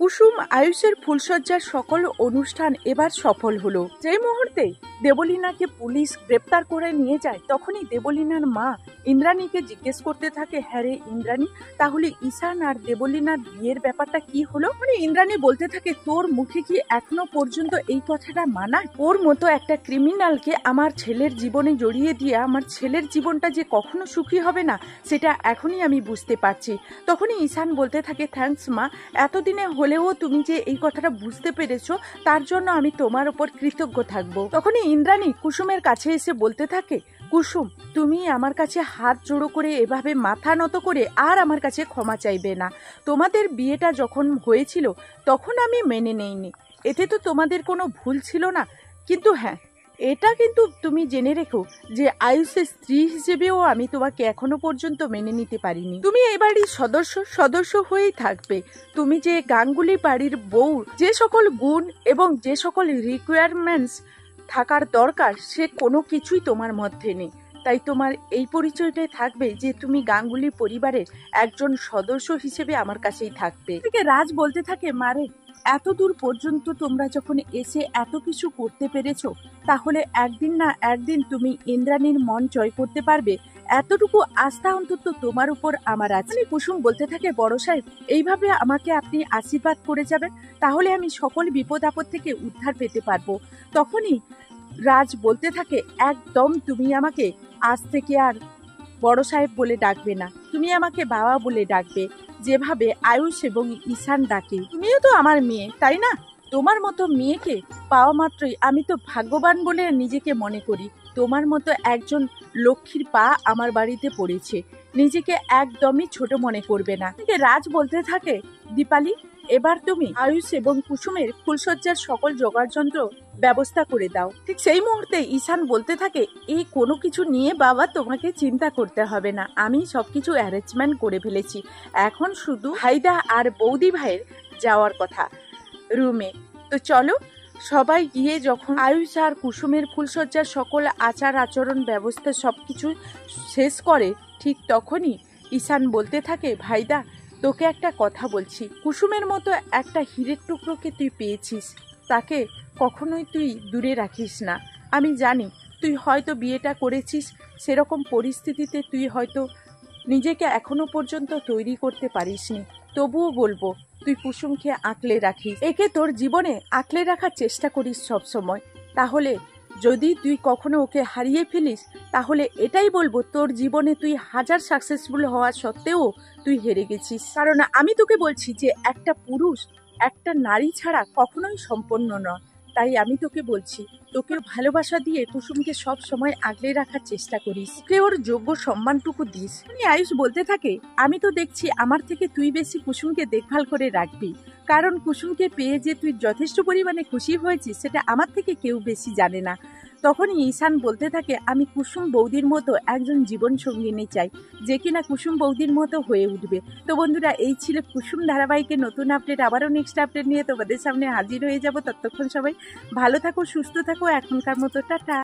কুসুম আয়ুষের ফুলসজ্জার সকল অনুষ্ঠান এবার সফল হলো। যে মুহূর্তে দেবলীনাকে পুলিশ গ্রেপ্তার করে নিয়ে যায়, তখনই দেবলীনার মা ইন্দ্রাণীকে জিজ্ঞেস করতে থাকে, হ্যাঁ রে ইন্দ্রাণী, তাহলে ঈশান আর দেবলীনার বিয়ের ব্যাপারটা কি হলো? মানে ইন্দ্রাণী বলতে থাকে, তোর মুখে কি এখনো পর্যন্ত এই কথাটা মানায়? ওর মতো একটা ক্রিমিনালকে আমার ছেলের জীবনে জড়িয়ে দিয়ে আমার ছেলের জীবনটা যে কখনো সুখী হবে না, সেটা এখনই আমি বুঝতে পারছি। তখনই ঈশান বলতে থাকে, থ্যাঙ্কস মা, এতদিনে হলেও তুমি যে এই কথাটা বুঝতে পেরেছো, তার জন্য আমি তোমার উপর কৃতজ্ঞ থাকবো। তখনই ইন্দ্রাণী কুসুমের কাছে এসে বলতে থাকে, কুসুম, তুমি আমার কাছে হাত জোড়ো করে এভাবে মাথা নত করে আর আমার কাছে ক্ষমা চাইবে না। তোমাদের বিয়েটা যখন হয়েছিল তখন আমি মেনে নেইনি, এতে তো তোমাদের কোনো ভুল ছিল না। কিন্তু হ্যাঁ, এটা কিন্তু তুমি জেনে রেখো যে আয়ুষের স্ত্রী হিসেবেও আমি তোমাকে এখনো পর্যন্ত মেনে নিতে পারিনি। তুমি এই বাড়ির সদস্য হয়েই থাকবে। তুমি যে গাঙ্গুলি বাড়ির বউ, যে সকল গুণ এবং যে সকল রিকোয়ারমেন্টস থাকার দরকার, সে কোনো কিছুই তোমার মধ্যে নেই। তাই তোমার এই পরিচয়টাই থাকবে যে তুমি গাঙ্গুলি পরিবারের একজন সদস্য হিসেবে আমার কাছেই থাকবে। রাজ বলতে থাকে, মারে, এত দূর পর্যন্ত তোমরা যখন এসে এত কিছু করতে পেরেছো, তাহলে একদিন না একদিন তুমি ইন্দ্রাণীর মন জয় করতে পারবে, এতটুকু আস্থা অন্তত তোমার উপর আমার আছে। কুসুম বলতে থাকে, বড় সাহেব, এইভাবে আমাকে আপনি আশীর্বাদ করে যাবেন, তাহলে আমি সকল বিপদ আপদ থেকে উদ্ধার পেতে পারবো। তখনই রাজ বলতে থাকে, একদম তুমি আমাকে আজ থেকে আর বড় সাহেব বলে ডাকবে না, তুমি আমাকে বাবা বলে ডাকবে, যেভাবে আয়ুষ এবং ঈশান ডাকে। তুমিও তো আমার মেয়ে, তাই না? তোমার মতো মেয়েকে পাওয়া মাত্রই আমি তো ভাগ্যবান বলে নিজেকে মনে করি। তোমার মতো একজন লক্ষ্মীর পা আমার বাড়িতে পড়েছে, নিজেকে একদমই ছোট মনে করবে না। রাজ বলতে থাকে, দীপালি, এবার তুমি আয়ুষ এবং কুসুমের ফুলসজ্জার সকল যোগাড়যন্ত্র ব্যবস্থা করে দাও। ঠিক সেই মুহূর্তে ঈশান বলতে থাকে, এই কোনো কিছু নিয়ে বাবা তোমাকে চিন্তা করতে হবে না, আমি সবকিছু অ্যারেঞ্জমেন্ট করে ফেলেছি। এখন শুধু হায়দা আর বৌদি ভাইয়ের যাওয়ার কথা রুমে। তো চলো সবাই গিয়ে যখন আয়ুষ আর কুসুমের ফুলসজ্জার সকল আচার আচরণ ব্যবস্থা সবকিছু শেষ করে, ঠিক তখনই ঈশান বলতে থাকে, ভাইদা, তোকে একটা কথা বলছি, কুসুমের মতো একটা হীরের টুকরোকে তুই পেয়েছিস, তাকে কখনোই তুই দূরে রাখিস না। আমি জানি তুই হয়তো বিয়েটা করেছিস, সেরকম পরিস্থিতিতে তুই হয়তো নিজেকে এখনো পর্যন্ত তৈরি করতে পারিসনি, তবুও বলবো তুই কুসুমকে আঁকলে রাখিস, একে তোর জীবনে আঁকলে রাখার চেষ্টা করিস সব সময়। তাহলে যদি তুই কখনো ওকে হারিয়ে ফেলিস, তাহলে এটাই বলবো তোর জীবনে তুই হাজার সাকসেসফুল হওয়া সত্ত্বেও তুই হেরে গেছিস। কারণ আমি তোকে বলছি যে একটা পুরুষ একটা নারী ছাড়া কখনোই সম্পন্ন নয়। তাই আমি তোকে বলছি, তোকে ভালোবাসা দিয়ে কুসুমকে সব সময় আগলে রাখার চেষ্টা করিস, ওকে ওর যোগ্য সম্মানটুকু দিস। আয়ুষ বলতে থাকে, আমি তো দেখছি আমার থেকে তুই বেশি কুসুমকে দেখভাল করে রাখবি, কারণ কুসুমকে পেয়ে যে তুই যথেষ্ট পরিমাণে খুশি হয়েছিস সেটা আমার থেকে কেউ বেশি জানে না। তখনই ঈশান বলতে থাকে, আমি কুসুম বৌদির মতো একজন জীবন সঙ্গিনী চাই, যে কিনা কুসুম বৌদির মতো হয়ে উঠবে। তো বন্ধুরা, এই ছিল কুসুম ধারাবাহিকের নতুন আপডেট। আবারও নেক্সট আপডেট নিয়ে তোমাদের সামনে হাজির হয়ে যাব। ততক্ষণ সবাই ভালো থাকো, সুস্থ থাকো, এখনকার মতো টাটা।